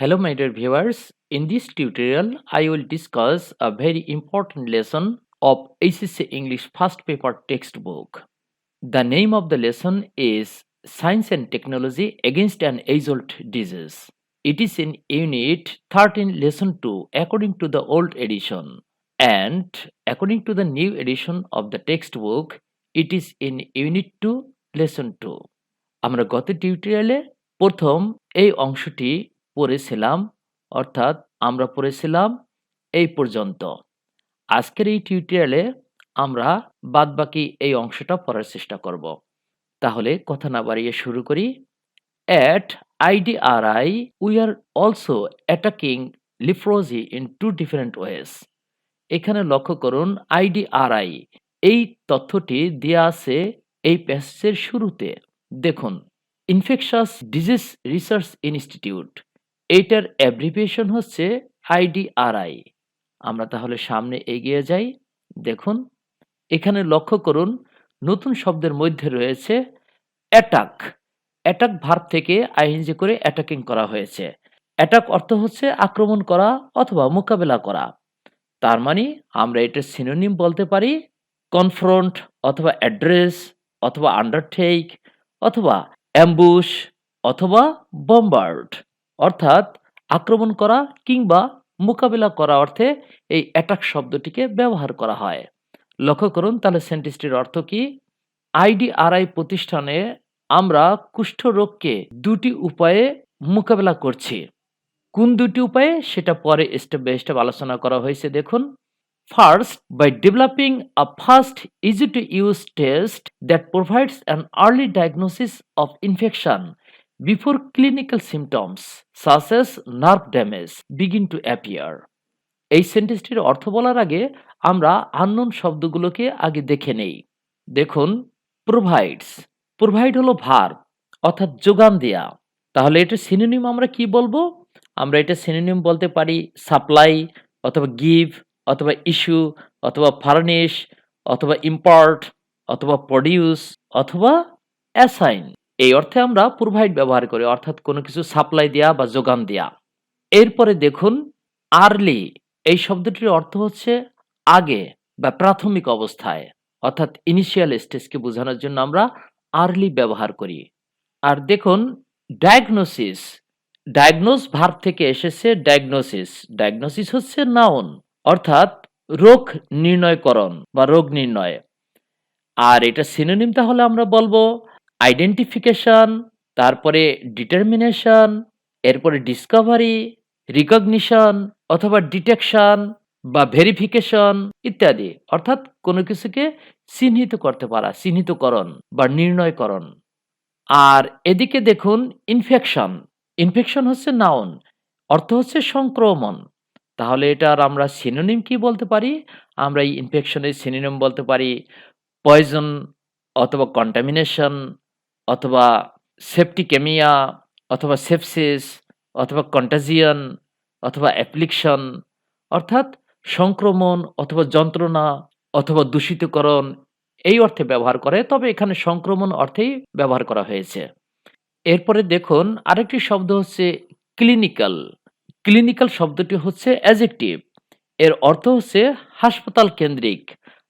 Hello, my dear viewers. In this tutorial, I will discuss a very important lesson of ACC English first paper textbook. The name of the lesson is Science and Technology Against an Age-Old Disease. It is in Unit 13, Lesson 2, according to the old edition. And according to the new edition of the textbook, it is in Unit 2, Lesson 2. আমরা গত টিউটোরিয়ালে প্রথম এই অংশটি পড়েছিলাম, অর্থাৎ আমরা পড়েছিলাম এই পর্যন্ত। আজকের এই টিউটোরিয়ালে আমরা বাদবাকি এই অংশটা পড়ার চেষ্টা করব। তাহলে কথা না বাড়িয়ে শুরু করি। At IDRI, we are also attacking leprosy in two different ways. এখানে লক্ষ্য করুন IDRI এই তথ্যটি দেয়া আছে এই প্যাসেজের শুরুতে। দেখুন, ইনফেকশাস ডিজিজ রিসার্চ ইনস্টিটিউট, এইটার অ্যাব্রিভিয়েশন হচ্ছে IDRI। আমরা তাহলে সামনে এগিয়ে যাই। দেখুন, এখানে লক্ষ্য করুন নতুন শব্দের মধ্যে রয়েছে অ্যাটাক। অ্যাটাক ভার্ব থেকে আইএনজি করে অ্যাটাকিং করা হয়েছে। অ্যাটাক অর্থ হচ্ছে আক্রমণ করা অথবা মোকাবেলা করা। তার মানে আমরা এটার সিনোনিম বলতে পারি কনফ্রন্ট অথবা অ্যাড্রেস অথবা আন্ডারটেক অথবা অ্যাম্বুশ অথবা বম্বার্ড, অর্থাৎ আক্রমণ করা কিংবা মোকাবেলা করা অর্থে এই অ্যাটাক শব্দটিকে ব্যবহার করা হয়। লক্ষ্য করুন তাহলে সেন্টেন্সটির অর্থ কি? IDRI প্রতিষ্ঠানে আমরা কুষ্ঠরোগকে দুটি উপায়ে মোকাবেলা করছি। কোন দুটি উপায়ে সেটা পরে স্টেপ বাই স্টেপ আলোচনা করা হয়েছে। দেখুন, first, by developing a fast easy to use test that provides an early diagnosis of infection before clinical symptoms such as nerve damage begin to appear. এই সেন্টেন্সটির অর্থ বলার আগে আমরা আননোন শব্দগুলোকে আগে দেখে নেই। দেখুন, প্রোভাইডস, প্রোভাইড হলো ভার্ব অর্থাৎ যোগান দেয়া। তাহলে এটা সিনোনিম আমরা কি বলবো? আমরা এটা সিনোনিম বলতে পারি সাপ্লাই অথবা গিভ অথবা ইস্যু অথবা ফার্নিশ অথবা ইম্পোর্ট অথবা প্রডিউস অথবা অ্যাসাইন। এই অর্থে আমরা প্রোভাইড ব্যবহার করি, অর্থাৎ কোনো কিছু সাপ্লাই দেয়া বা যোগান দেয়া। এরপরে দেখুন, আর্লি এই শব্দটির অর্থ হচ্ছে আগে বা প্রাথমিক অবস্থায়, অর্থাৎ ইনিশিয়াল স্টেজকে বোঝানোর জন্য আমরা আর্লি ব্যবহার করি। আর দেখুন, ডায়াগনোসিস, ডায়াগনোস ভার্ব থেকে এসেছে ডায়াগনোসিস। ডায়াগনোসিস হচ্ছে নাউন, অর্থাৎ রোগ নির্ণয়করণ বা রোগ নির্ণয়। আর এটা সিনোনিম তাহলে আমরা বলবো আইডেন্টিফিকেশন, তারপরে ডিটারমিনেশন, এরপরে ডিসকভারি, রিকগনিশন অথবা ডিটেকশন বা ভেরিফিকেশন ইত্যাদি, অর্থাৎ কোনো কিছুকে চিহ্নিত করতে পারা, চিহ্নিতকরণ বা নির্ণয়করণ। আর এদিকে দেখুন ইনফেকশন, ইনফেকশন হচ্ছে নাউন, অর্থ হচ্ছে সংক্রমণ। তাহলে এটার আমরা সিনোনিম কি বলতে পারি? আমরা এই ইনফেকশনের সিনোনিম বলতে পারি পয়জন অথবা কন্টামিনেশন অথবা সেপ্টিকেমিয়া অথবা সেপসিস অথবা কন্টাজিয়ন অথবা অ্যাপ্লিকশন, অর্থাৎ সংক্রমণ অথবা যন্ত্রণা অথবা দূষিতকরণ এই অর্থে ব্যবহার করে, তবে এখানে সংক্রমণ অর্থেই ব্যবহার করা হয়েছে। এরপরে দেখুন আরেকটি শব্দ হচ্ছে ক্লিনিক্যাল। ক্লিনিক্যাল শব্দটি হচ্ছে অ্যাডজেক্টিভ। এর অর্থ হচ্ছে হাসপাতাল কেন্দ্রিক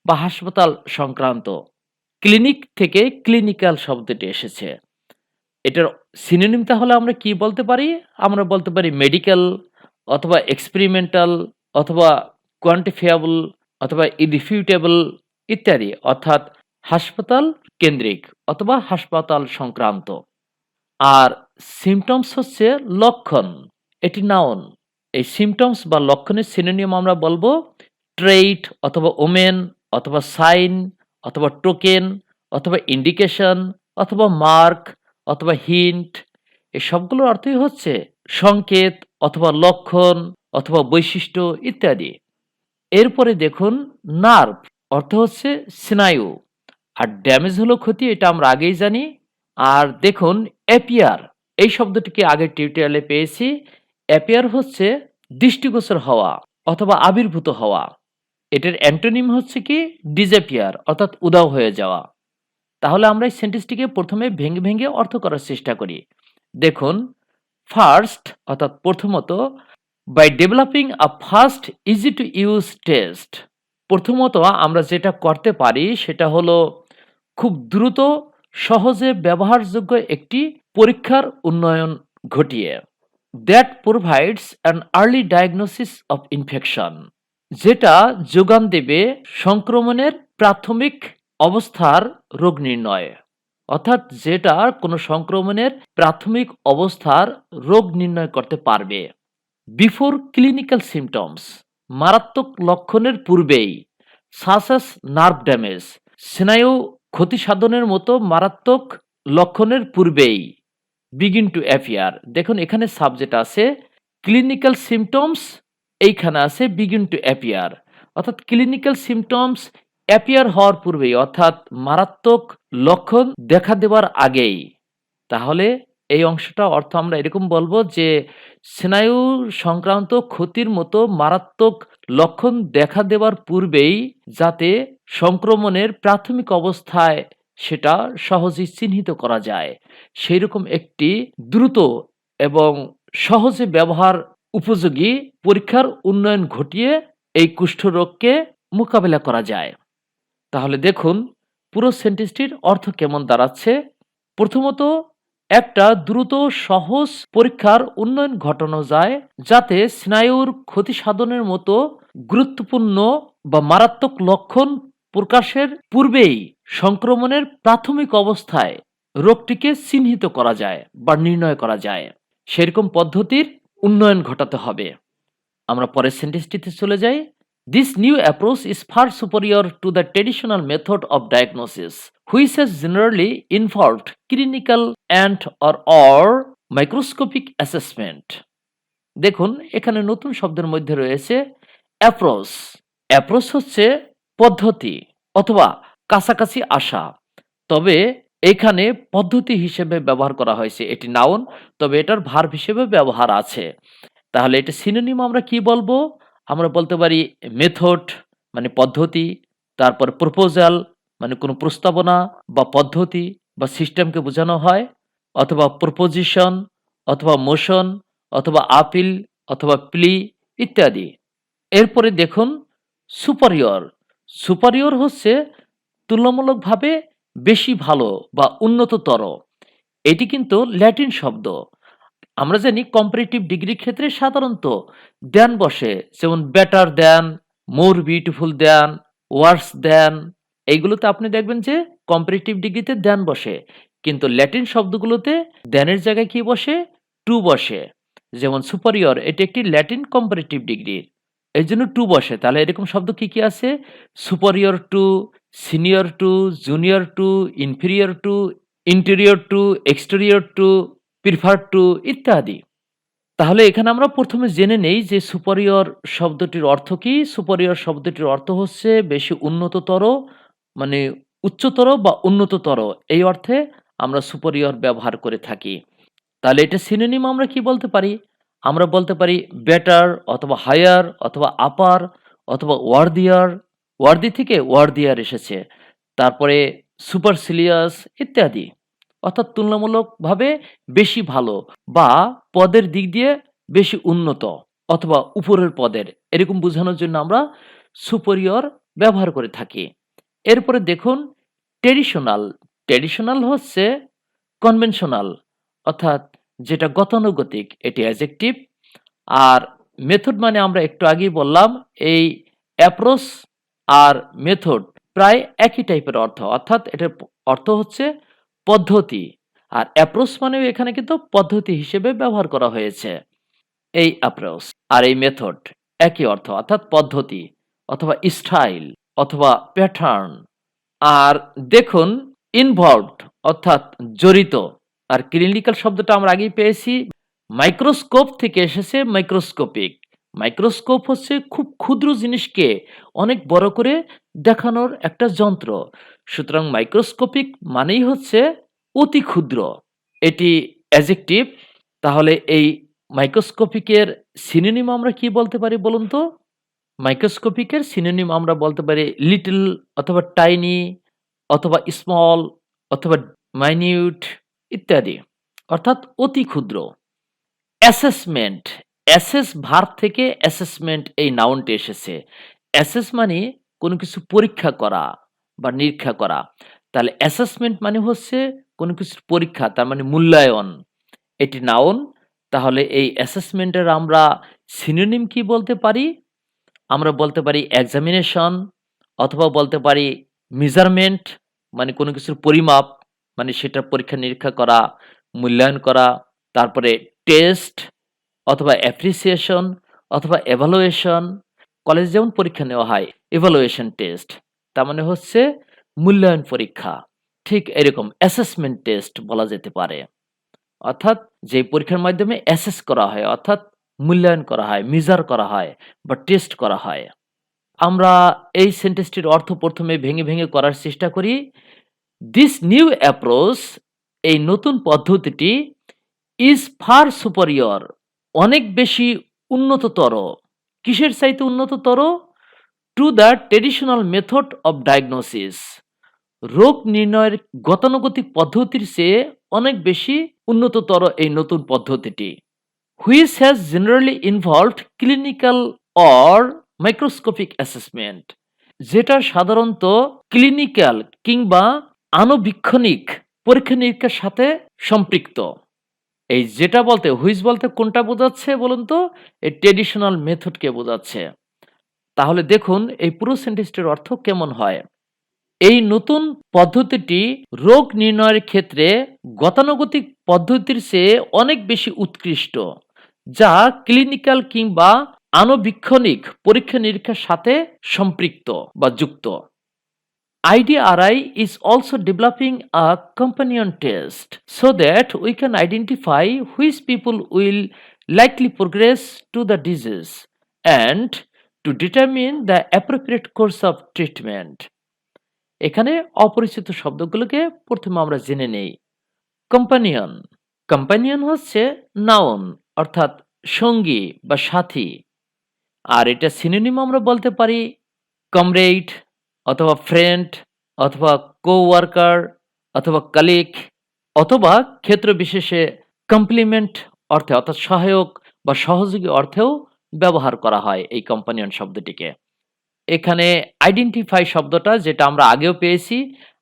বা হাসপাতাল সংক্রান্ত। ক্লিনিক থেকে ক্লিনিক্যাল শব্দটি এসেছে। এটার সিনোনিম তাহলে আমরা কি বলতে পারি? আমরা বলতে পারি মেডিকেল অথবা এক্সপেরিমেন্টাল অথবা কোয়ান্টিফিয়েবল অথবা ইররিফিউটেবল ইত্যাদি, অর্থাৎ হাসপাতাল কেন্দ্রিক অথবা হাসপাতাল সংক্রান্ত। আর সিমটমস হচ্ছে লক্ষণ, এটি নাউন। এই সিমটমস বা লক্ষণের সিনোনিম আমরা বলবো ট্রেইট অথবা ওমেন অথবা সাইন অথবা টোকেন অথবা ইন্ডিকেশন অথবা মার্ক অথবা হিন্ট। এই সবগুলোর অর্থই হচ্ছে সংকেত অথবা লক্ষণ অথবা বৈশিষ্ট্য ইত্যাদি। এরপরে দেখুন নার্ভ, অর্থ হচ্ছে স্নায়ু, আর ড্যামেজ হলো ক্ষতি, এটা আমরা আগেই জানি। আর দেখুন অ্যাপিয়ার, এই শব্দটিকে আগের টিউটোরিয়ালে পেয়েছি। অ্যাপিয়ার হচ্ছে দৃষ্টিগোচর হওয়া অথবা আবির্ভূত হওয়া। এটার অ্যান্টোনিম হচ্ছে কি ডিসঅ্যাপিয়ার, অর্থাৎ উধাও হয়ে যাওয়া। তাহলে আমরা এই সেন্টেন্সটিকে প্রথমে ভেঙে ভেঙে অর্থ করার চেষ্টা করি। দেখুন, ফার্স্ট অর্থাৎ প্রথমত, by developing a fast easy to use test. প্রথমত আমরা যেটা করতে পারি সেটা হলো খুব দ্রুত সহজে ব্যবহারযোগ্য একটি পরীক্ষার উন্নয়ন ঘটিয়ে, that provides an early diagnosis of infection, যেটা যোগান দেবে সংক্রমণের প্রাথমিক অবস্থার রোগ নির্ণয়, অর্থাৎ যেটা কোনো সংক্রমণের প্রাথমিক অবস্থার রোগ নির্ণয় করতে পারবে। বিফোর ক্লিনিক্যাল সিমটমস, মারাত্মক লক্ষণের পূর্বেই, সাসাস নার্ভ ড্যামেজ, স্নায়ু ক্ষতি সাধনের মতো মারাত্মক লক্ষণের পূর্বেই, বিগিন টু অ্যাপিয়ার। দেখুন এখানে সাবজেক্ট আছে ক্লিনিক্যাল সিমটমস, এইখানে আছে বিগিন টু অ্যাপিয়ার, অর্থাৎ ক্লিনিক্যাল সিমটমস অ্যাপিয়ার হওয়ার পূর্বেই, অর্থাৎ মারাত্মক লক্ষণ দেখা দেওয়ার আগেই। তাহলে এই অংশটা অর্থ আমরা এরকম বলবো যে স্নায়ু সংক্রান্ত ক্ষতির মতো মারাত্মক লক্ষণ দেখা দেওয়ার পূর্বেই যাতে সংক্রমণের প্রাথমিক অবস্থায় সেটা সহজেই চিহ্নিত করা যায়, সেই রকম একটি দ্রুত এবং সহজে ব্যবহার উপযোগী পরীক্ষার উন্নয়ন ঘটিয়ে এই কুষ্ঠরোগকে মোকাবেলা করা যায়। তাহলে দেখুন পুরো সেন্টেন্সটির অর্থ কেমন দাঁড়াচ্ছে। প্রথমত, একটা দ্রুত সহজ পরীক্ষার উন্নয়ন ঘটানো যায় যাতে স্নায়ুর ক্ষতি সাধনের মতো গুরুত্বপূর্ণ বা মারাত্মক লক্ষণ প্রকাশের পূর্বেই সংক্রমণের প্রাথমিক অবস্থায় রোগটিকে চিহ্নিত করা যায় বা নির্ণয় করা যায়, সেরকম পদ্ধতির উন্নয়ন ঘটাতে হবে। আমরা পরের সেন্টেন্সটিতে চলে যাই। This new approach is far superior to the traditional method of diagnosis, which has generally involved clinical and/or microscopic assessment. দেখুন এখানে নতুন শব্দের মধ্যে রয়েছে অ্যাপ্রোচ। অ্যাপ্রোচ হচ্ছে পদ্ধতি অথবা কাছাকাছি আসা, তবে এখানে পদ্ধতি হিসেবে ব্যবহার করা হয়েছে, এটি নাউন, তবে এটার ভার্ব হিসেবে ব্যবহার আছে। তাহলে এটা সিনোনিম আমরা কি বলবো? আমরা বলতে পারি মেথড মানে পদ্ধতি, তারপর প্রপোজাল মানে কোনো প্রস্তাবনা বা পদ্ধতি বা সিস্টেমকে বোঝানো হয়, অথবা প্রপোজিশন অথবা মোশন অথবা আপিল অথবা প্লি ইত্যাদি। এরপরে দেখুন সুপারিয়র। সুপারিয়র হচ্ছে তুলনামূলকভাবে বেশি ভালো বা উন্নততর। এটি কিন্তু ল্যাটিন শব্দ। আমরা জানি কম্পারেটিভ ডিগ্রির ক্ষেত্রে সাধারণত দ্যান বসে, যেমন better than, more beautiful than, ওয়ার্স দ্যান, এইগুলোতে আপনি দেখবেন যে কম্পারেটিভ ডিগ্রিতে দ্যান বসে, কিন্তু ল্যাটিন শব্দগুলোতে দ্যানের জায়গায় কি বসে? টু বসে। যেমন সুপারিয়র এটি একটি ল্যাটিন কম্পারেটিভ ডিগ্রির, এই জন্য টু বসে। তাহলে এরকম শব্দ কি কি আছে? Superior to, senior to, junior to, inferior to, interior to, exterior to, prefer to ইত্যাদি। তাহলে এখানে আমরা প্রথমে জেনে নেই যে সুপারিয়র শব্দটির অর্থ কি। সুপারিয়র শব্দটির অর্থ হচ্ছে বেশি উন্নততর, মানে উচ্চতর বা উন্নততর, এই অর্থে আমরা সুপারিয়র ব্যবহার করে থাকি। তাহলে এটা সিনোনিম আমরা কি বলতে পারি? আমরা বলতে পারি বেটার অথবা হায়ার অথবা আপার অথবা ওয়ার্দিয়ার। ওয়ার্দি থেকে ওয়ার্দিয়ার এসেছে, তারপরে সুপারসিলিয়াস ইত্যাদি, অর্থাৎ তুলনামূলকভাবে বেশি ভালো বা পদের দিক দিয়ে বেশি উন্নত অথবা উপরের পদের, এরকম বোঝানোর জন্য আমরা সুপেরিয়র ব্যবহার করে থাকি। এরপরে দেখুন ট্রেডিশনাল। ট্রেডিশনাল হচ্ছে কনভেনশনাল, অর্থাৎ যেটা গতানুগতিক, এটি অ্যাডজেক্টিভ। আর মেথড মানে আমরা একটু আগেই বললাম এই অ্যাপ্রোচ আর মেথড প্রায় একই টাইপের অর্থ, অর্থাৎ এটার অর্থ হচ্ছে পদ্ধতি, আর অ্যাপ্রোচ মানেও এখানে কিন্তু পদ্ধতি হিসেবে ব্যবহার করা হয়েছে। এই অ্যাপ্রোচ আর এই মেথড একই অর্থ, অর্থাৎ পদ্ধতি অথবা স্টাইল অথবা প্যাটার্ন। আর দেখুন ইনভলভড অর্থাৎ জড়িত। আর ক্লিনিক্যাল শব্দটা আমরা আগেই পেয়েছি, মাইক্রোস্কোপ থেকে এসেছে মাইক্রোস্কোপিক। মাইক্রোস্কোপ হচ্ছে খুব ক্ষুদ্র জিনিসকে অনেক বড় করে দেখানোর একটা যন্ত্র, সুতরাং মাইক্রোস্কোপিক মানেই হচ্ছে অতি ক্ষুদ্র, এটি অ্যাডজেক্টিভ। তাহলে এই মাইক্রোস্কোপিকের সিনোনিম আমরা কি বলতে পারি বলুন তো? মাইক্রোস্কোপিকের সিনোনিম আমরা বলতে পারি লিটল অথবা টাইনি অথবা স্মল অথবা মাইনিউট ইত্যাদি, অর্থাৎ অতি ক্ষুদ্র। অ্যাসেসমেন্ট, অ্যাসেস ভার্ব থেকে অ্যাসেসমেন্ট এই নাউনটি এসেছে। অ্যাসেস মানে কোনো কিছু পরীক্ষা করা বা নিরীক্ষা করা। তাহলে অ্যাসেসমেন্ট মানে হচ্ছে কোনো কিছুর পরীক্ষা, তার মানে মূল্যায়ন। এটি নাউন। তাহলে এই অ্যাসেসমেন্টের আমরা সিনোনিম কি বলতে পারি? আমরা বলতে পারি এক্সামিনেশন, অথবা বলতে পারি মেজারমেন্ট, মানে কোনো কিছুর পরিমাপ, মানে সেটার পরীক্ষা নিরীক্ষা করা, মূল্যায়ন করা। তারপরে টেস্ট, অথবা অ্যাপ্রিসিয়েশন, অথবা এভালুয়েশন। কলেজে যেমন পরীক্ষা নেওয়া হয় এভালুয়েশন টেস্ট, তার মানে হচ্ছে মূল্যায়ন পরীক্ষা। ঠিক এরকম অ্যাসেসমেন্ট টেস্ট বলা যেতে পারে। অর্থাৎ যে পরীক্ষার মাধ্যমে অ্যাসেস করা হয়, অর্থাৎ মূল্যায়ন করা হয়, মেজার করা হয় বা টেস্ট করা হয়। আমরা এই সেন্টেন্সটির অর্থ প্রথমে ভেঙে ভেঙে করার চেষ্টা করি। দিস নিউ অ্যাপ্রোচ, এই নতুন পদ্ধতিটি, ইজ ফার সুপেরিয়র, অনেক বেশি উন্নততর। কিসের চাইতে উন্নততর? To the traditional method of diagnosis, রোগ নির্ণয়ের গতানুগতিক পদ্ধতির চেয়ে অনেক বেশি উন্নততর এই নতুন পদ্ধতিটি। Which has generally involved clinical or microscopic assessment, যেটা সাধারণত ক্লিনিক্যাল কিংবা আণুবীক্ষণিক পরীক্ষা নিরীক্ষার সাথে সম্পৃক্ত। এই যেটা বলতে হুইচ বলতে কোনটা বোঝাচ্ছে বলুন তো? এই ট্রেডিশনাল মেথডকে বোঝাচ্ছে। তাহলে দেখুন এই পুরো সেন্টেন্সটির অর্থ কেমন হয়। এই নতুন পদ্ধতিটি রোগ নির্ণয়ের ক্ষেত্রে গতানুগতিক পদ্ধতির চেয়ে অনেক বেশি উৎকৃষ্ট, যা ক্লিনিক্যাল কিংবা আণুবীক্ষণিক পরীক্ষা নিরীক্ষার সাথে সম্পৃক্ত বা যুক্ত। IDRI is also developing a companion test so that we can identify which people will likely progress to the disease and to determine the appropriate course of treatment. এখানে অপরিচিত শব্দগুলোকে প্রথমে আমরা জেনে নেই। কম্পানিয়ন, কম্পানিয়ন হচ্ছে নাউন, অর্থাৎ সঙ্গী বা সাথী। আর এটা সিনোনিম আমরা বলতে পারি কমরেড, অথবা ফ্রেন্ড, অথবা কোওয়ার্কার, অথবা কালিগ, অথবা ক্ষেত্র বিশেষে কমপ্লিমেন্ট অর্থে, অর্থাৎ সহায়ক বা সহযোগী অর্থেও ব্যবহার করা হয় এই কম্পানিয়ন শব্দটিকে। এখানে আইডেন্টিফাই শব্দটা যেটা আমরা আগেও পেয়েছি,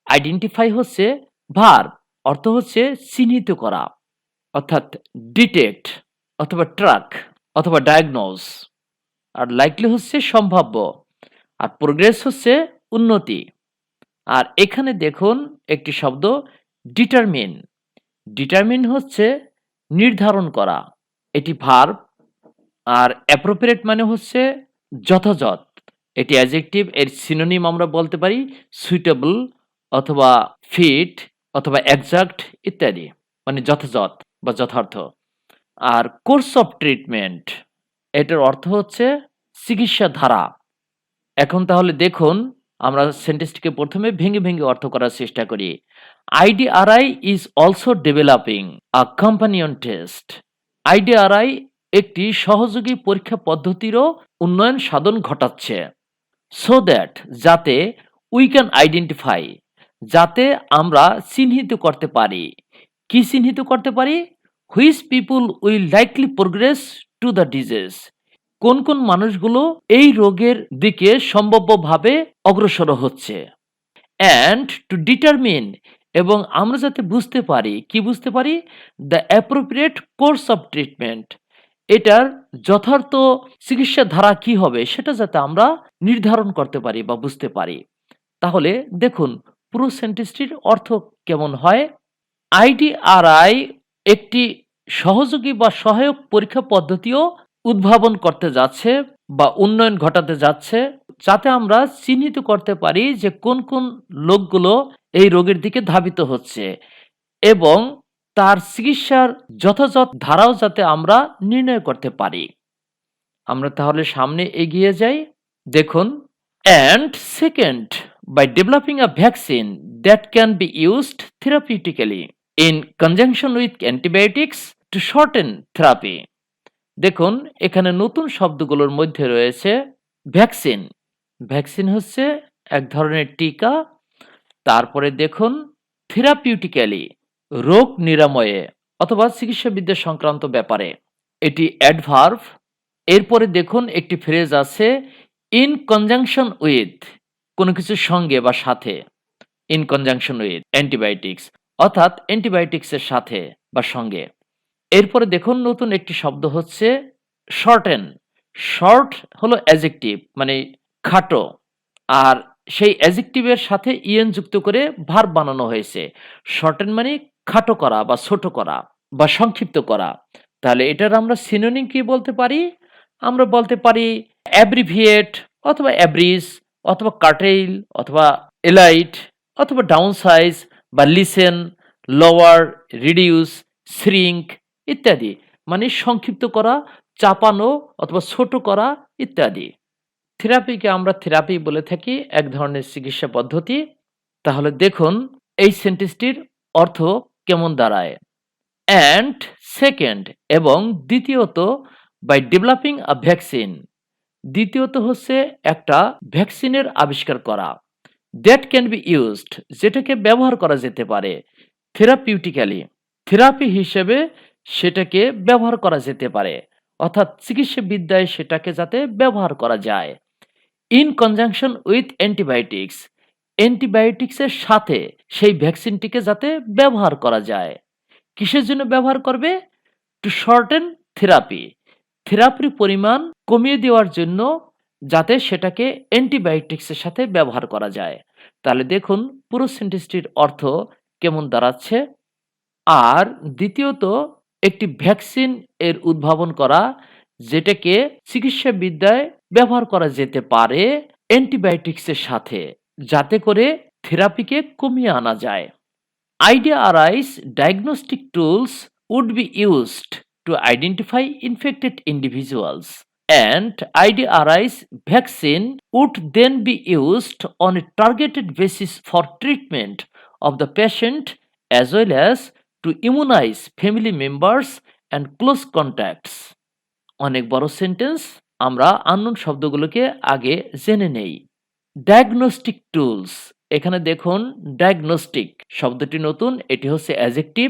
আইডেন্টিফাই হচ্ছে ভার্ব, অর্থ হচ্ছে চিহ্নিত করা, অর্থাৎ ডিটেক্ট, অথবা ট্র্যাক, অথবা ডায়াগনোজ। আর লাইকলি হচ্ছে সম্ভাব্য, আর প্রোগ্রেস হচ্ছে উন্নতি। আর এখানে দেখুন একটি শব্দ ডিটারমিন, ডিটারমিন হচ্ছে নির্ধারণ করা, এটি ভার্ব। আর অ্যাপ্রোপ্রিয়েট মানে হচ্ছে যথাযথ, এটি অ্যাডজেক্টিভ। এর সিনোনিম আমরা বলতে পারি সুইটেবল, অথবা ফিট, অথবা এক্সাক্ট ইত্যাদি, মানে যথাযথ বা যথার্থ। আর কোর্স অফ ট্রিটমেন্ট, এটার অর্থ হচ্ছে চিকিৎসা ধারা। এখন তাহলে দেখুন আমরা সেন্টেন্সটিকে প্রথমে ভেঙে ভেঙে অর্থ করার চেষ্টা করি। IDRI is also developing a companion test. IDRI একটি সহযোগী পরীক্ষা পদ্ধতিরও উন্নয়ন সাধন ঘটাচ্ছে। সো দ্যাট, যাতে, উই ক্যান আইডেন্টিফাই, যাতে আমরা চিহ্নিত করতে পারি। কি চিহ্নিত করতে পারি? Which people will likely progress to the disease, কোন কোন মানুষগুলো এই রোগের দিকে সম্ভাব্যভাবে অগ্রসর হচ্ছে। অ্যান্ড টু ডিটারমিন, এবং আমরা যাতে বুঝতে পারি, কি বুঝতে পারি? The appropriate course of treatment, এটার যথার্থ চিকিৎসা ধারা কি হবে সেটা যাতে আমরা নির্ধারণ করতে পারি বা বুঝতে পারি। তাহলে দেখুন পুরো সেন্টেন্সটির অর্থ কেমন হয়। IDRI একটি সহযোগী বা সহায়ক পরীক্ষা পদ্ধতিও উদ্ভাবন করতে যাচ্ছে বা উন্নয়ন ঘটাতে যাচ্ছে, যাতে আমরা চিহ্নিত করতে পারি যে কোন কোন লোকগুলো এই রোগের দিকে ধাবিত হচ্ছে, এবং তার চিকিৎসার যথাযথ ধারাও যাতে আমরা নির্ণয় করতে পারি। আমরা তাহলে সামনে এগিয়ে যাই। দেখুন, and second, by developing a vaccine that can be used therapeutically in conjunction with antibiotics to shorten therapy. দেখুন এখানে নতুন শব্দগুলোর মধ্যে রয়েছে ভ্যাকসিন, ভ্যাকসিন হচ্ছে এক ধরনের টিকা। তারপরে দেখুন থেরাপিউটিক্যালি, রোগ নিরাময়ে অথবা চিকিৎসাবিদ্যা সংক্রান্ত ব্যাপারে। এটি অ্যাডভার্ব। এরপরে দেখুন একটি ফ্রেজ আছে ইন কনজাংশন উইথ, কোনো কিছুর সঙ্গে বা সাথে। ইন কনজাংশন উইথ অ্যান্টিবায়োটিক্স, অর্থাৎ অ্যান্টিবায়োটিক্সের সাথে বা সঙ্গে। এরপরে দেখুন নতুন একটি শব্দ হচ্ছে শর্টেন। শর্ট হলো অ্যাজেক্টিভ, মানে খাটো, আর সেই অ্যাজেক্টিভের সাথে ইএন যুক্ত করে ভার্ব বানানো হয়েছে। শর্টেন মানে খাটো করা বা ছোট করা বা সংক্ষিপ্ত করা। তাহলে এটার আমরা সিনোনিম কি বলতে পারি? আমরা বলতে পারি অ্যাব্রিভিয়েট, অথবা অ্যাব্রিজ, অথবা কাটেইল, অথবা এলাইট, অথবা ডাউন সাইজ, বা লিসেন, লোয়ার, রিডিউস, শ্রিঙ্ক ইত্যাদি। মানে সংক্ষিপ্ত করা, চাপানো, অথবা ছোট করা ইত্যাদি। থেরাপিকে আমরা থেরাপি বলে থাকি, এক ধরনের চিকিৎসা পদ্ধতি। তাহলে দেখুন এই সেন্টেন্সটির অর্থ কেমন দাঁড়ায়। অ্যান্ড সেকেন্ড, এবং দ্বিতীয়ত, বাই ডেভেলপিং আ ভ্যাকসিন। দ্বিতীয়ত হচ্ছে একটা ভ্যাকসিনের আবিষ্কার করা। দ্যাট ক্যান বি ইউজড, যেটাকে ব্যবহার করা যেতে পারে। থেরাপিউটিক্যালি, থেরাপি হিসেবে সেটাকে ব্যবহার করা যেতে পারে, অর্থাৎ চিকিৎসা বিদ্যায় সেটাকে যাতে ব্যবহার করা যায়। ইন কনজাংশন উইথ অ্যান্টিবায়োটিক্স, অ্যান্টিবায়োটিক্সের সাথে সেই ভ্যাকসিনটিকে যাতে ব্যবহার করা যায়। কিসের জন্য ব্যবহার করবে? টু শর্টেন থেরাপি, থেরাপির পরিমাণ কমিয়ে দেওয়ার জন্য, যাতে সেটাকে অ্যান্টিবায়োটিক্সের সাথে ব্যবহার করা যায়। তাহলে দেখুন পুরো সেন্টেন্সটির অর্থ কেমন দাঁড়াচ্ছে। আর দ্বিতীয়ত, একটি ভ্যাকসিন এর উদ্ভাবন করা, যেটাকে চিকিৎসা বিদ্যায় ব্যবহার করা যেতে পারে অ্যান্টিবায়োটিক্সের সাথে, যাতে করে থেরাপিকে কমিয়ে আনা যায়। Idea arise diagnostic tools would be used to identify infected individuals, and idea arise vaccine would then be used on a targeted basis for treatment of the patient, as well as to immunize family members and close contacts. অনেক বড় sentence, আমরা unknown শব্দগুলোকে আগে জেনে নেই। Diagnostic tools, এখানে দেখুন diagnostic শব্দটি নতুন, এটি হচ্ছে অ্যাজেক্টিভ,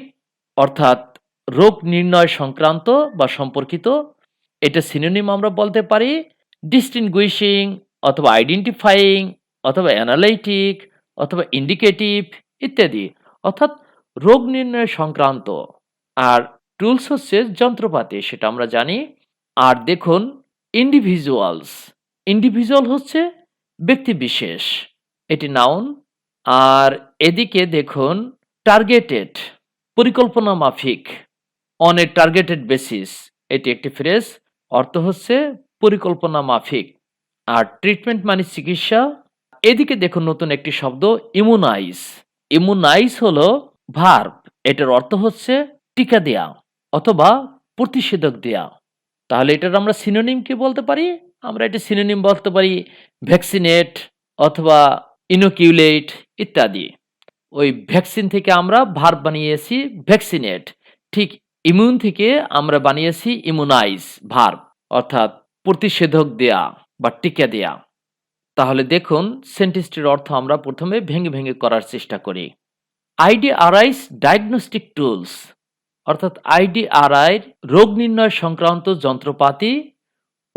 অর্থাৎ রোগ নির্ণয় সংক্রান্ত বা সম্পর্কিত। এটা সিনোনিম আমরা বলতে পারি ডিস্টিংগুইশিং, অথবা আইডেন্টিফাইং, অথবা অ্যানালাইটিক, অথবা ইন্ডিকেটিভ ইত্যাদি, অর্থাৎ রোগ নির্ণয় সংক্রান্ত। আর টুলস হচ্ছে যন্ত্রপাতি, সেটা আমরা জানি। আর দেখুন ইন্ডিভিজুয়ালস, ইন্ডিভিজুয়াল হচ্ছে ব্যক্তি বিশেষ, এটি নাউন। আর এদিকে দেখুন টার্গেটেড, পরিকল্পনা মাফিক, অন এ টার্গেটেড বেসিস, এটি একটি ফ্রেজ, অর্থ হচ্ছে পরিকল্পনা মাফিক। আর ট্রিটমেন্ট মানে চিকিৎসা। এদিকে দেখুন নতুন একটি শব্দ ইমুনাইজ। ইমুনাইজ হলো ভার্ব, এটার অর্থ হচ্ছে টিকা দেয়া অথবা প্রতিষেধক দেয়া। তাহলে এটার আমরা সিনোনিম কি বলতে পারি? আমরা এটা সিনোনিম বলতে পারি ভ্যাকসিনেট, অথবা ইনোকিউলেট ইত্যাদি। ওই ভ্যাকসিন থেকে আমরা ভার্ব বানিয়েছি ভ্যাকসিনেট, ঠিক ইমিউন থেকে আমরা বানিয়েছি ইমুনাইজ ভার্ব, অর্থাৎ প্রতিষেধক দেয়া বা টিকা দেয়া। তাহলে দেখুন সেন্টেন্সটির অর্থ আমরা প্রথমে ভেঙে ভেঙে করার চেষ্টা করি। আইডিআরআইস ডায়াগনস্টিক টুলস, অর্থাৎ আইডিআরআই রোগ নির্ণয় সংক্রান্ত যন্ত্রপাতি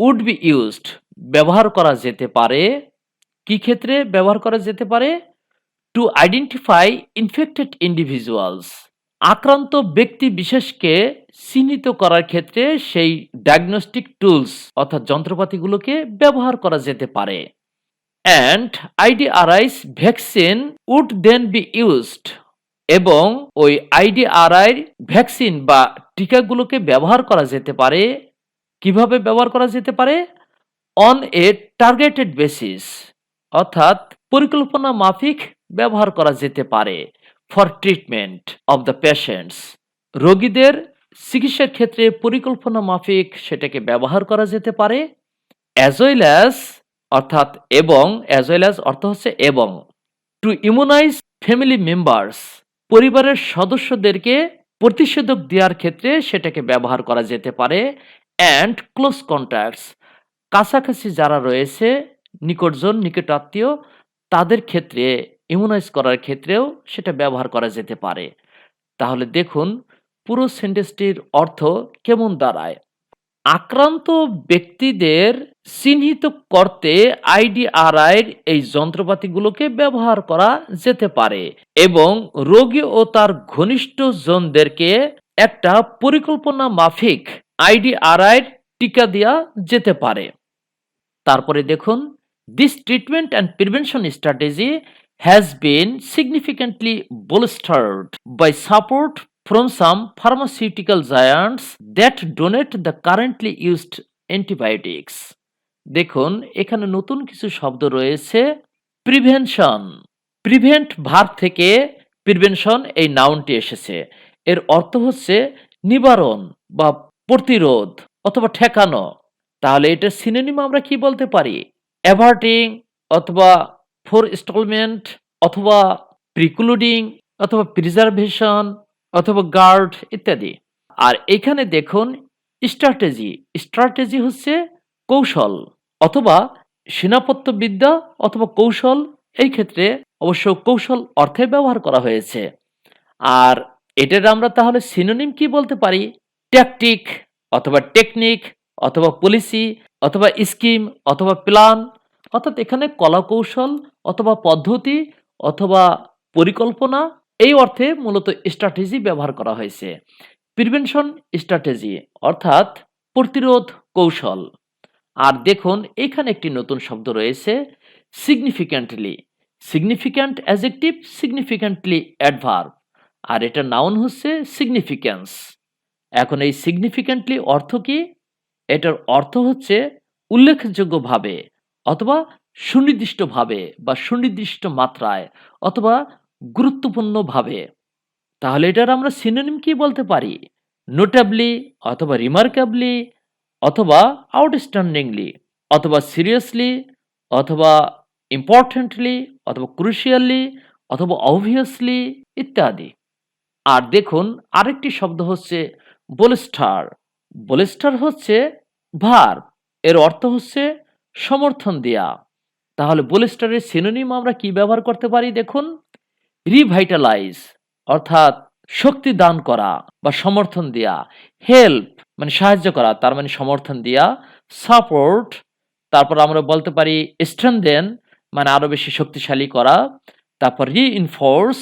উড বি ইউজড ব্যবহার করা যেতে পারে। কি ক্ষেত্রে ব্যবহার করা যেতে পারে? টু আইডেন্টিফাই ইনফেক্টেড ইন্ডিভিজুয়ালস, আক্রান্ত ব্যক্তি বিশেষকে চিহ্নিত করার ক্ষেত্রে সেই ডায়াগনস্টিক টুলস অর্থাৎ যন্ত্রপাতিগুলোকে ব্যবহার করা যেতে পারে। And IDRI's vaccine would then be used, এবং ওই আইডিআরআই ভ্যাকসিন বা টিকাগুলোকে ব্যবহার করা যেতে পারে। কিভাবে ব্যবহার করা যেতে পারে? অন এ টার্গেটেড বেসিস, অর্থাৎ পরিকল্পনা মাফিক ব্যবহার করা যেতে পারে। For treatment of the patients, রোগীদের চিকিৎসার ক্ষেত্রে পরিকল্পনা মাফিক সেটাকে ব্যবহার করা যেতে পারে। অ্যাজ ওয়েল অ্যাজ, অর্থাৎ এবং, অ্যাজ ওয়েল অ্যাজ অর্থ হচ্ছে এবং। টু ইমিউনাইজ ফ্যামিলি মেম্বার্স, পরিবারের সদস্যদেরকে প্রতিষেধক দেওয়ার ক্ষেত্রে সেটাকে ব্যবহার করা যেতে পারে। অ্যান্ড ক্লোজ কন্ট্যাক্টস, কাছাকাছি যারা রয়েছে, নিকটজন, নিকটাত্মীয়, তাদের ক্ষেত্রে ইমিউনাইজ করার ক্ষেত্রেও সেটা ব্যবহার করা যেতে পারে। তাহলে দেখুন পুরো সেন্টেন্সটির অর্থ কেমন দাঁড়ায়। আক্রান্ত ব্যক্তিদের চিহ্নিত করতে আইডিআরআইয়ের এই যন্ত্রপাতিগুলোকে ব্যবহার করা যেতে পারে এবং রোগী ও তার ঘনিষ্ঠজনদেরকে একটা পরিকল্পনা মাফিক আইডিআরআইয়ের টিকা দেওয়া যেতে পারে। তারপরে দেখুন, this treatment and prevention strategy has been significantly bolstered by support from some pharmaceutical giants that donate the currently used antibiotics. দেখুন, এখানে নতুন কিছু শব্দ রয়েছে। প্রিভেনশন, প্রিভেন্ট ভার্ব থেকে প্রিভেনশন এই নাউনটি এসেছে। এর অর্থ হচ্ছে নিবারণ বা প্রতিরোধ অথবা ঠেকানো। তাহলে এটার সিনোনিম আমরা কি বলতে পারি? অ্যাভার্টিং অথবা ফোরস্টলমেন্ট অথবা প্রিক্লুডিং অথবা প্রিজার্ভেশন অথবা গার্ড ইত্যাদি। আর এখানে দেখুন স্ট্র্যাটেজি, স্ট্র্যাটেজি হচ্ছে কৌশল অথবা সেনাপত্যবিদ্যা অথবা কৌশল। এই ক্ষেত্রে অবশ্য কৌশল অর্থে ব্যবহার করা হয়েছে। আর এটার আমরা তাহলে সিনোনিম কি বলতে পারি? ট্যাকটিক অথবা টেকনিক অথবা পলিসি অথবা স্কিম অথবা প্ল্যান। অর্থাৎ এখানে কলা কৌশল অথবা পদ্ধতি অথবা পরিকল্পনা এই অর্থে মূলত স্ট্র্যাটেজি ব্যবহার করা হয়েছে। প্রিভেনশন স্ট্র্যাটেজি অর্থাৎ প্রতিরোধ কৌশল। আর দেখুন এখানে একটি নতুন শব্দ রয়েছে, significantly. Significant adjective, significantly adverb. আর এটা নাউন হচ্ছে সিগনিফিক্যান্স। এখন এই সিগনিফিক্যান্টলি অর্থ কি? এটার অর্থ হচ্ছে উল্লেখযোগ্যভাবে অথবা সুনির্দিষ্টভাবে বা সুনির্দিষ্ট মাত্রায় অথবা গুরুত্বপূর্ণভাবে। তাহলে এটার আমরা সিনোনিম কি বলতে পারি? নোটেবলি অথবা রিমার্কেবলি অথবা আউটস্ট্যান্ডিংলি অথবা সিরিয়াসলি অথবা ইম্পর্টেন্টলি অথবা ক্রুশিয়ালি অথবা অবভিয়াসলি ইত্যাদি। আর দেখুন আরেকটি শব্দ হচ্ছে বোলস্টার। বোলস্টার হচ্ছে ভার্ব, এর অর্থ হচ্ছে সমর্থন দেয়া। তাহলে বোলস্টারের সিনোনিম আমরা কি ব্যবহার করতে পারি? দেখুন, রিভাইটালাইজ অর্থাৎ শক্তি দান করা বা সমর্থন দেয়া। হেল্প মানে সাহায্য করা, তার মানে সমর্থন দেয়া। সাপোর্ট, তারপর আমরা বলতে পারি স্ট্রেনদেন মানে আরো বেশি শক্তিশালী করা। তারপর রিইনফোর্স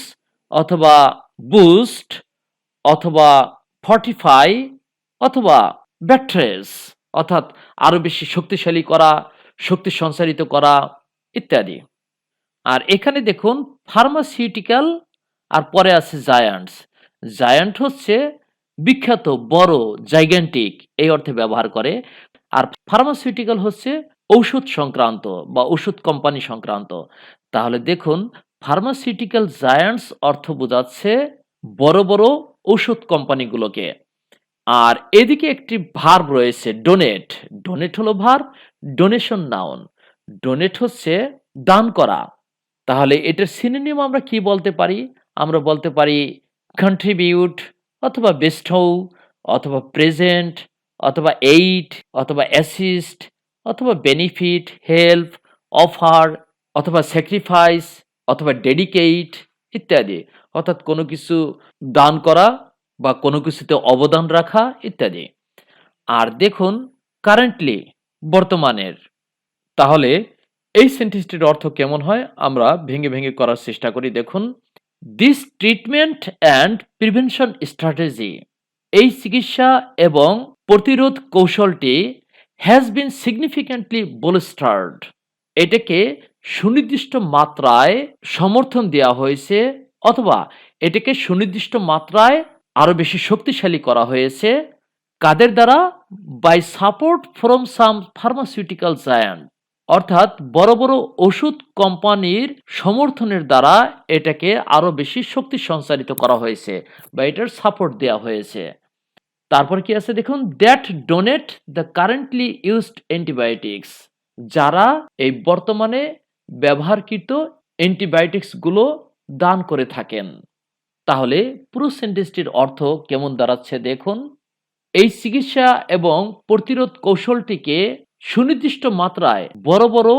অথবা বুস্ট অথবা ফর্টিফাই অথবা ব্যাট্রেস অর্থাৎ আরো বেশি শক্তিশালী করা, শক্তি সঞ্চারিত করা ইত্যাদি। আর এখানে দেখুন ফার্মাসিউটিক্যাল আর পরে আছে জায়ান্টস। জায়ান্ট হচ্ছে বিখ্যাত, বড়, জাইগ্যান্টিক এই অর্থে ব্যবহার করে। আর ফার্মাসিউটিক্যাল হচ্ছে ঔষধ সংক্রান্ত বা ওষুধ কোম্পানি সংক্রান্ত। তাহলে দেখুন ফার্মাসিউটিক্যাল জায়ান্টস অর্থ বোঝাচ্ছে বড় বড় ঔষধ কোম্পানিগুলোকে। আর এদিকে একটি ভার্ব রয়েছে ডোনেট। ডোনেট হলো ভার্ব, ডোনেশন নাউন। ডোনেট হচ্ছে দান করা। তাহলে এটার সিনোনিম আমরা কি বলতে পারি? আমরা বলতে পারি কন্ট্রিবিউট অথবা বেস্টউ অথবা প্রেজেন্ট অথবা এইড অথবা অ্যাসিস্ট অথবা বেনিফিট, হেল্প, অফার অথবা স্যাক্রিফাইস অথবা ডেডিকেট ইত্যাদি। অর্থাৎ কোনো কিছু দান করা বা কোনো কিছুতে অবদান রাখা ইত্যাদি। আর দেখুন কারেন্টলি বর্তমানের। তাহলে এই সেন্টেন্সটির অর্থ কেমন হয় আমরা ভেঙে ভেঙে করার চেষ্টা করি। দেখুন, this treatment and prevention strategy, এই চিকিৎসা এবং প্রতিরোধ কৌশলটি হ্যাজ বিন সিগনিফিক্যান্টলি বোলস্টার্ড, এটাকে সুনির্দিষ্ট মাত্রায় সমর্থন দেওয়া হয়েছে অথবা এটাকে সুনির্দিষ্ট মাত্রায় আরো বেশি শক্তিশালী করা হয়েছে। কাদের দ্বারা? By support from some pharmaceutical giant, অর্থাৎ বড় বড় ওষুধ কোম্পানির সমর্থনের দ্বারা এটাকে আরো বেশি শক্তি সঞ্চারিত করা হয়েছে বা এটার সাপোর্ট দেওয়া হয়েছে। তারপর কি আছে দেখুন, that donate the currently used antibiotics, যারা এই বর্তমানে ব্যবহারকৃত অ্যান্টিবায়োটিক্স গুলো দান করে থাকেন। তাহলে পুরো সেন্টেন্সটির অর্থ কেমন দাঁড়াচ্ছে দেখুন, এই চিকিৎসা এবং প্রতিরোধ কৌশলটিকে সুনির্দিষ্ট মাত্রায় বড় বড়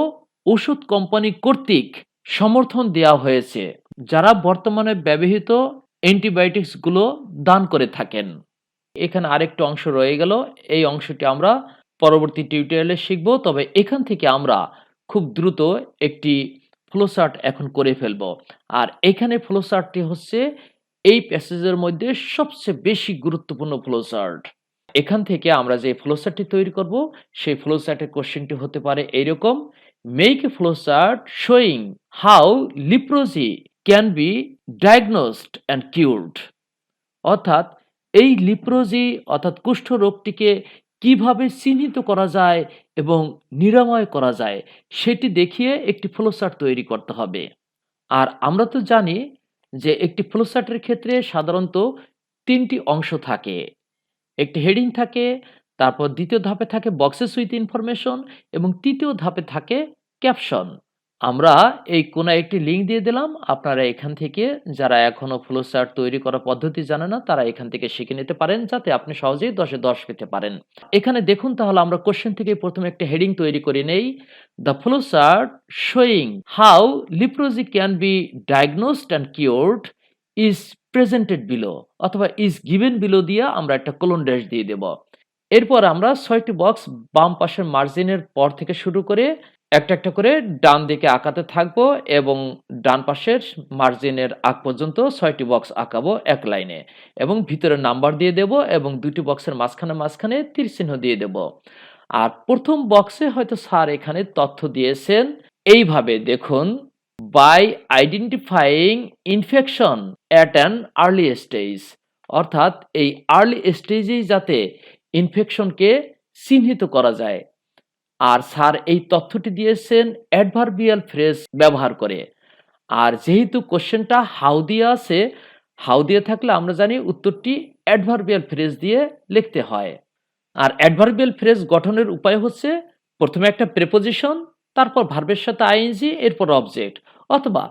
ওষুধ কোম্পানি কর্তৃক সমর্থন দেওয়া হয়েছে, যারা বর্তমানে ব্যবহৃত অ্যান্টিবায়োটিক্স গুলো দান করে থাকেন। এখানে আরেকটা অংশ রয়ে গেল। এই অংশটি আমরা পরবর্তী টিউটোরিয়ালে শিখব। তবে এখান থেকে আমরা খুব দ্রুত একটি ফ্লো চার্ট এখন করে ফেলব। আর এখানে ফ্লো চার্টটি হচ্ছে এই প্যাসেজের মধ্যে সবচেয়ে বেশি গুরুত্বপূর্ণ ফ্লো চার্ট। এখান থেকে আমরা যে ফ্লো চার্টটি তৈরি করব, সেই ফ্লো চার্টের কোশ্চেনটি হতে পারে এইরকম: make a flow chart showing how leprosy can be diagnosed and cured. অর্থাৎ এই লিপ্রোসি অর্থাৎ কুষ্ঠ রোগটিকে কিভাবে চিহ্নিত করা যায় এবং নিরাময় করা যায় সেটি দেখিয়ে একটি ফ্লোচার্ট তৈরি করতে হবে। আর আমরা তো জানি যে একটি ফ্লোচার্টের ক্ষেত্রে সাধারণত ৩টি অংশ থাকে। একটি হেডিং থাকে, তারপর দ্বিতীয় ধাপে থাকে বক্সেস উইথ ইনফরমেশন এবং তৃতীয় ধাপে থাকে ক্যাপশন। আমরা এই কোনায় একটি লিঙ্ক দিয়ে দিলাম। আপনারা এখান থেকে যারা এখনো ফ্লো চার্ট তৈরি করার পদ্ধতি জানে না তারা এখান থেকে শিখে নিতে পারেন যাতে আপনি সহজেই 10 এ 10 পেতে পারেন। এখানে দেখুন তাহলে আমরা কোশ্চেন থেকে প্রথমে একটা হেডিং তৈরি করে নেই। The flow chart showing how leprosy can be diagnosed and cured is presented below অথবা ইজ গিভেন বিলো দিয়ে আমরা একটা কোলন ড্যাশ দিয়ে দেব। এরপর আমরা 6টি বক্স বাম পাশের মার্জিনের পর থেকে শুরু করে একটা একটা করে ডান দিকে আঁকাতে থাকবো এবং ডান পাশের মার্জিনের আগ পর্যন্ত 6টি বক্স আঁকাবো এক লাইনে এবং ভিতরে নাম্বার দিয়ে দেব এবং 2টি বক্সের মাঝখানে মাঝখানে তীর চিহ্ন দিয়ে দেব। আর প্রথম বক্সে হয়তো স্যার এখানে তথ্য দিয়েছেন এইভাবে, দেখুন, by identifying infection at an early stage. অর্থাৎ এই আর্লি স্টেজেই যাতে ইনফেকশনকে চিহ্নিত করা যায়। আর স্যার এই তথ্যটি দিয়েছেন অ্যাডভার্বিয়াল ফ্রেজ ব্যবহার করে। আর যেহেতু কোশ্চেনটা হাউ দিয়ে আছে, হাউ দিয়ে থাকলে আমরা জানি উত্তরটি অ্যাডভার্বিয়াল ফ্রেজ দিয়ে লিখতে হয়। আর অ্যাডভার্বিয়াল ফ্রেজ গঠনের উপায় হচ্ছে প্রথমে একটা প্রিপোজিশন, তারপর ভার্বের সাথে আইএনজি, এরপর অবজেক্ট, অথবা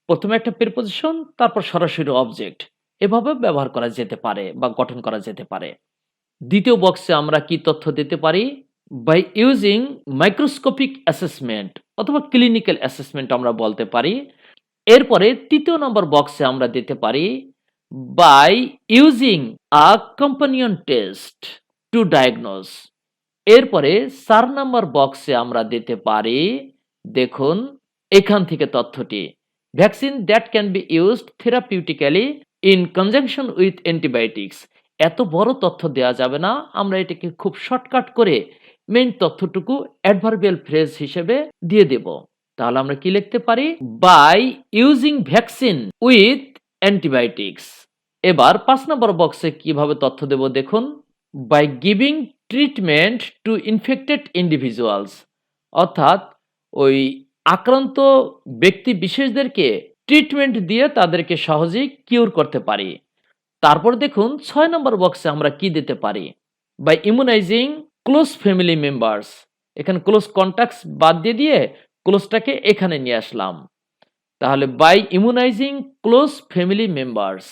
প্রথমে একটা প্রিপোজিশন তারপর সরাসরি অবজেক্ট, এভাবে ব্যবহার করা যেতে পারে বা গঠন করা যেতে পারে। দ্বিতীয় বক্সে আমরা কি তথ্য দিতে পারি? বাই ইউজিং মাইক্রোস্কোপিক অ্যাসেসমেন্ট অথবা ক্লিনিক্যাল অ্যাসেসমেন্ট আমরা বলতে পারি। এরপরে তৃতীয় নম্বর বক্সে আমরা দিতে পারি by using a companion test to diagnose. এরপরে 4 নম্বর বক্সে আমরা দিতে পারি, দেখুন এখান থেকে তথ্যটি, vaccine that can be used therapeutically in conjunction with antibiotics. এত বড় তথ্য দেওয়া যাবে না, আমরা এটাকে খুব শর্টকাট করে মেইন তথ্যটুকু অ্যাডভার্বিয়াল ফ্রেজ হিসেবে দিয়ে দেব। তাহলে আমরা কি লিখতে পারি? By using vaccine with antibiotics. এবার 5 নম্বর বক্সে কিভাবে তথ্য দেব দেখুন, by giving treatment to infected individuals. অর্থাৎ ওই আক্রান্ত ব্যক্তি বিশেষদেরকে ট্রিটমেন্ট দিয়ে তাদেরকে সহজেই কিউর করতে পারি। তারপর দেখুন 6 নম্বর বক্সে আমরা কি দিতে পারি? By immunizing close family members. এখানে ক্লোজ কন্টাক্টস বাদ দিয়ে ক্লোজটাকে এখানে নিয়ে আসলাম। তাহলে by immunizing close family members.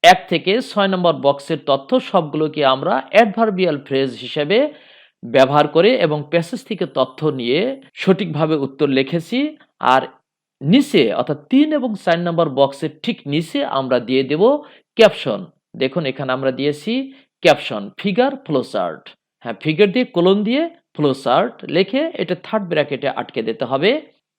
1 থেকে 6 নম্বর বক্সের তথ্য সবগুলোকে আমরা অ্যাডভার্বিয়াল ফ্রেজ হিসেবে ব্যবহার করে এবং প্যাসেজ থেকে তথ্য নিয়ে সঠিকভাবে উত্তর লিখেছি। আর নিচে অর্থাৎ 3 এবং 4 নম্বর বক্সের ঠিক নিচে আমরা দিয়ে দেব ক্যাপশন। দেখুন এখানে আমরা দিয়েছি ক্যাপশন ফিগার ফ্লো চার্ট। হ্যাঁ, ফিগার দিয়ে কোলন দিয়ে ফ্লো চার্ট লিখে এটা থার্ড ব্র্যাকেটে আটকে দিতে হবে।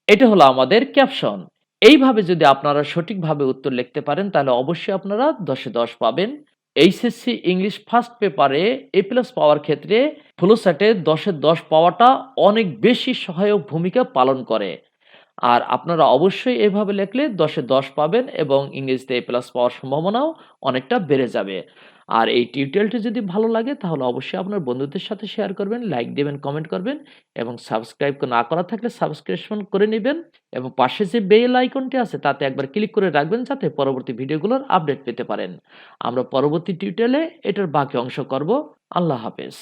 এটা হলো আমাদের ক্যাপশন। এইভাবে যদি আপনারা সঠিকভাবে উত্তর লিখতে পারেন তাহলে অবশ্যই আপনারা 10 এ 10 পাবেন। এইচএসসি ইংলিশ ফার্স্ট পেপারে এ প্লাস পাওয়ার ক্ষেত্রে ফ্লো চার্টে 10 এ 10 পাওয়াটা অনেক বেশি সহায়ক ভূমিকা পালন করে। আর আপনারা অবশ্যই এভাবে লিখলে 10 এ 10 পাবেন এবং ইংরেজিতে এ প্লাস পাওয়ার সম্ভাবনাও অনেকটা বেড়ে যাবে। আর এই টিউটোরিয়ালটি যদি ভালো লাগে তাহলে অবশ্যই আপনার বন্ধুদের সাথে শেয়ার করবেন, লাইক দিবেন, কমেন্ট করবেন এবং সাবস্ক্রাইব না করা থাকলে সাবস্ক্রিপশন করে নেবেন এবং পাশে যে বেল আইকনটি আছে তাতে একবার ক্লিক করে রাখবেন যাতে পরবর্তী ভিডিওগুলোর আপডেট পেতে পারেন। আমরা পরবর্তী টিউটোরিয়ালে এটার বাকি অংশ করব। আল্লাহ হাফেজ।